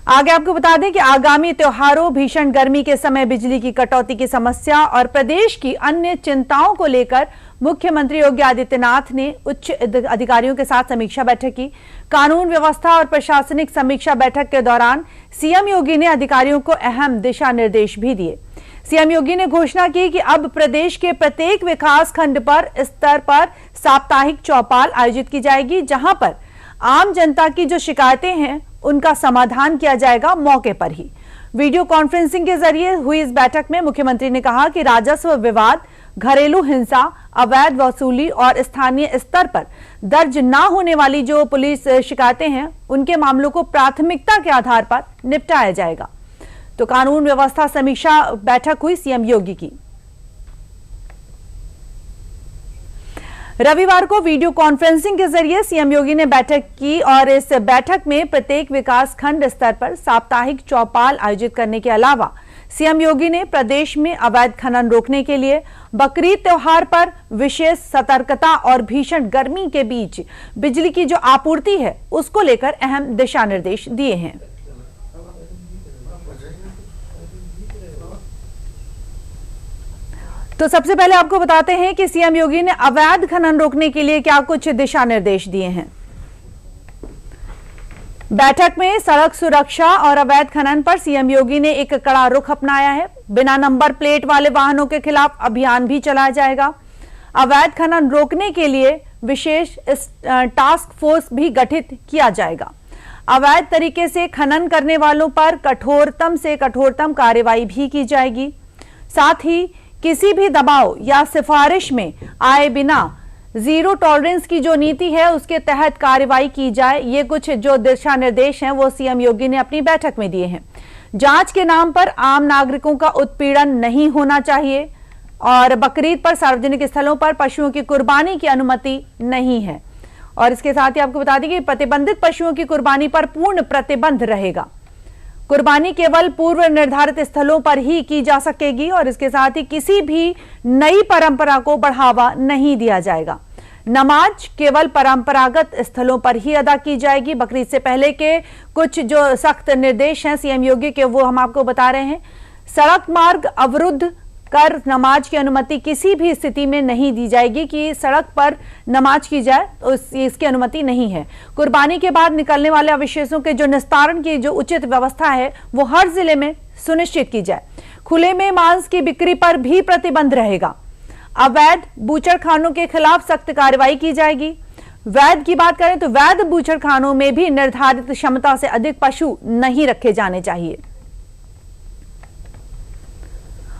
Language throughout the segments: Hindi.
आगे आपको बता दें कि आगामी त्योहारों, भीषण गर्मी के समय बिजली की कटौती की समस्या और प्रदेश की अन्य चिंताओं को लेकर मुख्यमंत्री योगी आदित्यनाथ ने उच्च अधिकारियों के साथ समीक्षा बैठक की। कानून व्यवस्था और प्रशासनिक समीक्षा बैठक के दौरान सीएम योगी ने अधिकारियों को अहम दिशा निर्देश भी दिए। सीएम योगी ने घोषणा की कि अब प्रदेश के प्रत्येक विकास खंड पर स्तर पर साप्ताहिक चौपाल आयोजित की जाएगी, जहां पर आम जनता की जो शिकायतें हैं उनका समाधान किया जाएगा मौके पर ही। वीडियो कॉन्फ्रेंसिंग के जरिए हुई इस बैठक में मुख्यमंत्री ने कहा कि राजस्व विवाद, घरेलू हिंसा, अवैध वसूली और स्थानीय स्तर पर दर्ज ना होने वाली जो पुलिस शिकायतें हैं उनके मामलों को प्राथमिकता के आधार पर निपटाया जाएगा। तो कानून व्यवस्था समीक्षा बैठक हुई सीएम योगी की। रविवार को वीडियो कॉन्फ्रेंसिंग के जरिए सीएम योगी ने बैठक की और इस बैठक में प्रत्येक विकास खंड स्तर पर साप्ताहिक चौपाल आयोजित करने के अलावा सीएम योगी ने प्रदेश में अवैध खनन रोकने के लिए बकरीद त्योहार पर विशेष सतर्कता और भीषण गर्मी के बीच बिजली की जो आपूर्ति है उसको लेकर अहम दिशा निर्देश दिए हैं। तो सबसे पहले आपको बताते हैं कि सीएम योगी ने अवैध खनन रोकने के लिए क्या कुछ दिशा निर्देश दिए हैं। बैठक में सड़क सुरक्षा और अवैध खनन पर सीएम योगी ने एक कड़ा रुख अपनाया है। बिना नंबर प्लेट वाले वाहनों के खिलाफ अभियान भी चलाया जाएगा। अवैध खनन रोकने के लिए विशेष टास्क फोर्स भी गठित किया जाएगा। अवैध तरीके से खनन करने वालों पर कठोरतम से कठोरतम कार्रवाई भी की जाएगी। साथ ही किसी भी दबाव या सिफारिश में आए बिना जीरो टॉलरेंस की जो नीति है उसके तहत कार्रवाई की जाए। ये कुछ जो दिशा निर्देश हैं वो सीएम योगी ने अपनी बैठक में दिए हैं। जांच के नाम पर आम नागरिकों का उत्पीड़न नहीं होना चाहिए और बकरीद पर सार्वजनिक स्थलों पर पशुओं की कुर्बानी की अनुमति नहीं है। और इसके साथ ही आपको बता दें कि प्रतिबंधित पशुओं की कुर्बानी पर पूर्ण प्रतिबंध रहेगा। कुर्बानी केवल पूर्व निर्धारित स्थलों पर ही की जा सकेगी और इसके साथ ही किसी भी नई परंपरा को बढ़ावा नहीं दिया जाएगा। नमाज केवल परंपरागत स्थलों पर ही अदा की जाएगी। बकरीद से पहले के कुछ जो सख्त निर्देश हैं सीएम योगी के वो हम आपको बता रहे हैं। सड़क मार्ग अवरुद्ध कर नमाज की अनुमति किसी भी स्थिति में नहीं दी जाएगी कि सड़क पर नमाज की जाए, तो इसकी अनुमति नहीं है। कुर्बानी के बाद निकलने वाले अवशेषों के जो निस्तारण की जो उचित व्यवस्था है वो हर जिले में सुनिश्चित की जाए। खुले में मांस की बिक्री पर भी प्रतिबंध रहेगा। अवैध बूचड़खानों के खिलाफ सख्त कार्रवाई की जाएगी। वैध की बात करें तो वैध बूचड़खानों में भी निर्धारित क्षमता से अधिक पशु नहीं रखे जाने चाहिए।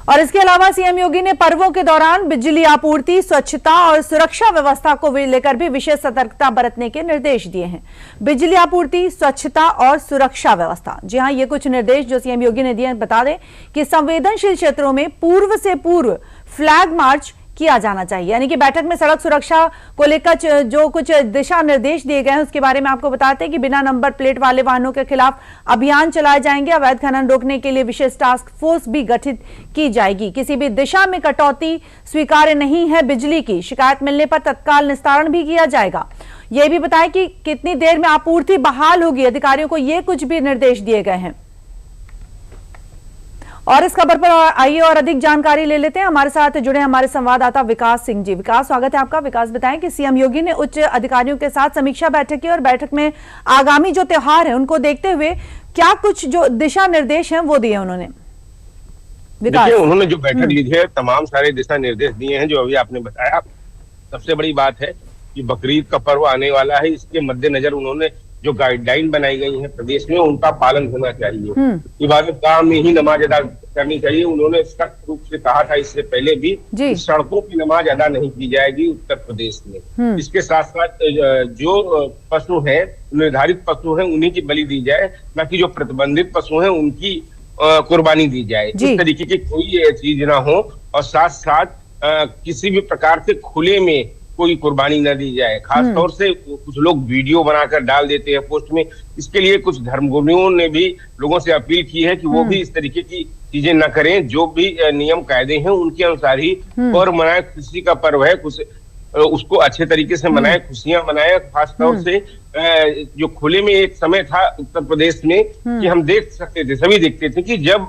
और इसके अलावा सीएम योगी ने पर्वों के दौरान बिजली आपूर्ति, स्वच्छता और सुरक्षा व्यवस्था को लेकर भी विशेष सतर्कता बरतने के निर्देश दिए हैं। बिजली आपूर्ति, स्वच्छता और सुरक्षा व्यवस्था, जी हां, ये कुछ निर्देश जो सीएम योगी ने दिए। बता दें कि संवेदनशील क्षेत्रों में पूर्व से पूर्व फ्लैग मार्च किया जाना चाहिए। यानी कि बैठक में सड़क सुरक्षा को लेकर जो कुछ दिशा निर्देश दिए गए हैं उसके बारे में आपको बताते हैं कि बिना नंबर प्लेट वाले वाहनों के खिलाफ अभियान चलाए जाएंगे। अवैध खनन रोकने के लिए विशेष टास्क फोर्स भी गठित की जाएगी। किसी भी दिशा में कटौती स्वीकार्य नहीं है। बिजली की शिकायत मिलने पर तत्काल निस्तारण भी किया जाएगा। यह भी बताएं कि कितनी देर में आपूर्ति बहाल होगी। अधिकारियों को ये कुछ भी निर्देश दिए गए हैं। और इस खबर पर आइए और अधिक जानकारी ले लेते हैं। हमारे साथ जुड़े हमारे संवाददाता विकास सिंह जी। विकास, स्वागत है आपका। विकास, बताएं कि सीएम योगी ने उच्च अधिकारियों के साथ समीक्षा बैठक की और बैठक में आगामी जो त्योहार है उनको देखते हुए क्या कुछ जो दिशा निर्देश हैं वो दिए उन्होंने। देखिए, उन्होंने जो बैठक ली है तमाम सारे दिशा निर्देश दिए हैं जो अभी आपने बताया। सबसे बड़ी बात है कि बकरीद का पर्व आने वाला है, इसके मद्देनजर उन्होंने जो गाइडलाइन बनाई गई है प्रदेश में उनका पालन होना चाहिए। इबादतगाह में ही नमाज अदा करनी चाहिए। उन्होंने सख्त रूप से कहा था इससे पहले भी कि सड़कों की नमाज अदा नहीं की जाएगी उत्तर प्रदेश में। इसके साथ साथ जो पशु हैं, निर्धारित पशु हैं, उन्हीं की बलि दी जाए, न कि जो प्रतिबंधित पशु हैं उनकी कुर्बानी दी जाए। इस तरीके की कोई चीज ना हो और साथ साथ किसी भी प्रकार से खुले में कोई कुर्बानी न दी जाए। खास तौर से कुछ लोग वीडियो बनाकर डाल देते हैं पोस्ट में। इसके लिए कुछ धर्मगुरुओं ने भी लोगों से अपील की है कि वो भी इस तरीके की चीजें न करें। जो भी नियम कायदे हैं उनके अनुसार ही पर्व मनाए। खुशी का पर्व है, उसको अच्छे तरीके से मनाए, खुशियां मनाए। खास तौर से जो खुले में एक समय था उत्तर प्रदेश में कि हम देख सकते थे, सभी देखते थे कि जब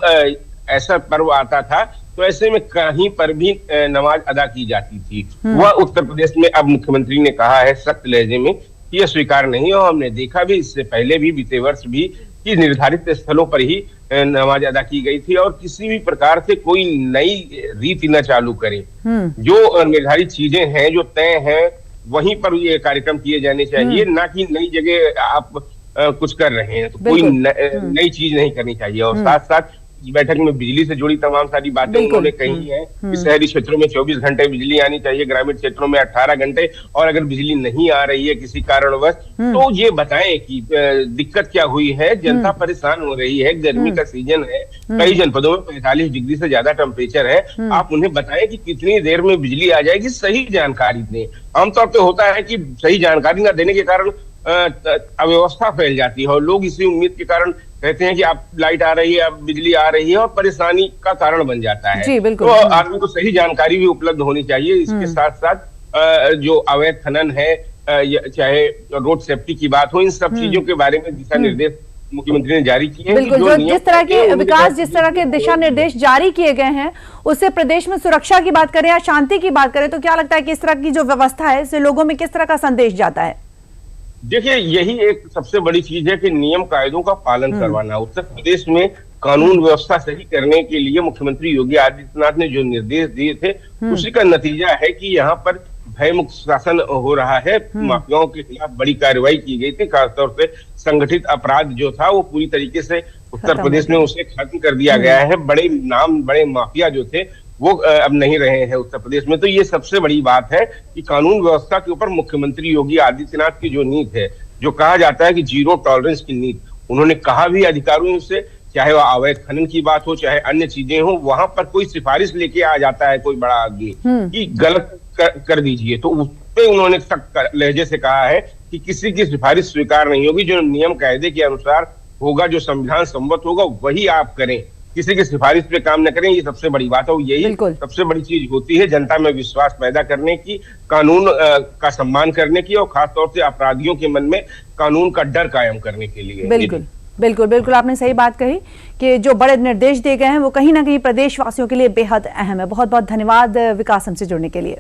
ऐसा पर्व आता था तो ऐसे में कहीं पर भी नमाज अदा की जाती थी। वह उत्तर प्रदेश में अब मुख्यमंत्री ने कहा है सख्त लहजे में कि यह स्वीकार नहीं है। और हमने देखा भी इससे पहले भी बीते वर्ष भी कि निर्धारित स्थलों पर ही नमाज अदा की गई थी और किसी भी प्रकार से कोई नई रीति न चालू करे। जो निर्धारित चीजें हैं, जो तय हैं, वहीं पर ये कार्यक्रम किए जाने चाहिए, ना कि नई जगह आप कुछ कर रहे हैं तो कोई नई चीज नहीं करनी चाहिए। और साथ साथ इस बैठक में बिजली से जुड़ी तमाम सारी बातें उन्होंने कही हैं कि शहरी क्षेत्रों में 24 घंटे बिजली आनी चाहिए, ग्रामीण क्षेत्रों में 18 घंटे, और अगर बिजली नहीं आ रही है किसी कारणवश तो ये बताएं कि दिक्कत क्या हुई है। जनता परेशान हो रही है, गर्मी का सीजन है, कई जनपदों में 45 डिग्री से ज्यादा टेम्परेचर है। आप उन्हें बताएं कि कितनी देर में बिजली आ जाएगी, सही जानकारी दें। आमतौर पर होता है कि सही जानकारी न देने के कारण अव्यवस्था फैल जाती है और लोग इसी उम्मीद के कारण कहते हैं कि अब लाइट आ रही है, अब बिजली आ रही है, और परेशानी का कारण बन जाता है। जी, बिल्कुल। तो आदमी को सही जानकारी भी उपलब्ध होनी चाहिए। इसके साथ साथ जो अवैध खनन है, चाहे रोड सेफ्टी की बात हो, इन सब चीजों के बारे में दिशा निर्देश मुख्यमंत्री ने जारी किए हैं। बिल्कुल, जो जिस तरह के विकास, जिस तरह के दिशा निर्देश जारी किए गए हैं, उससे प्रदेश में सुरक्षा की बात करें या शांति की बात करें तो क्या लगता है कि इस तरह की जो व्यवस्था है इससे लोगों में किस तरह का संदेश जाता है? देखिए, यही एक सबसे बड़ी चीज है कि नियम कायदों का पालन करवाना। उत्तर प्रदेश में कानून व्यवस्था सही करने के लिए मुख्यमंत्री योगी आदित्यनाथ ने जो निर्देश दिए थे उसी का नतीजा है कि यहाँ पर भयमुक्त शासन हो रहा है। माफियाओं के खिलाफ बड़ी कार्रवाई की गई थी, खासतौर से संगठित अपराध जो था वो पूरी तरीके से उत्तर प्रदेश में उसे खत्म कर दिया गया है। बड़े नाम, बड़े माफिया जो थे वो अब नहीं रहे हैं उत्तर प्रदेश में। तो ये सबसे बड़ी बात है कि कानून व्यवस्था के ऊपर मुख्यमंत्री योगी आदित्यनाथ की जो नीति है, जो कहा जाता है कि जीरो टॉलरेंस की नीति, उन्होंने कहा भी अधिकारियों से, चाहे वह अवैध खनन की बात हो, चाहे अन्य चीजें हो, वहां पर कोई सिफारिश लेके आ जाता है कोई बड़ा आदमी कि गलत कर दीजिए, तो उस पे उन्होंने सख्त लहजे से कहा है कि किसी की सिफारिश स्वीकार नहीं होगी। जो नियम कायदे के अनुसार होगा, जो संविधान सम्मत होगा, वही आप करें, किसी की सिफारिश पे काम न करें। ये सबसे बड़ी बात है। यही सबसे बड़ी चीज होती है जनता में विश्वास पैदा करने की, कानून का सम्मान करने की, और खासतौर से अपराधियों के मन में कानून का डर कायम करने के लिए। बिल्कुल बिल्कुल बिल्कुल, आपने सही बात कही कि जो बड़े निर्देश दिए गए हैं वो कहीं ना कहीं प्रदेशवासियों के लिए बेहद अहम है। बहुत बहुत धन्यवाद विकास हमसे जुड़ने के लिए।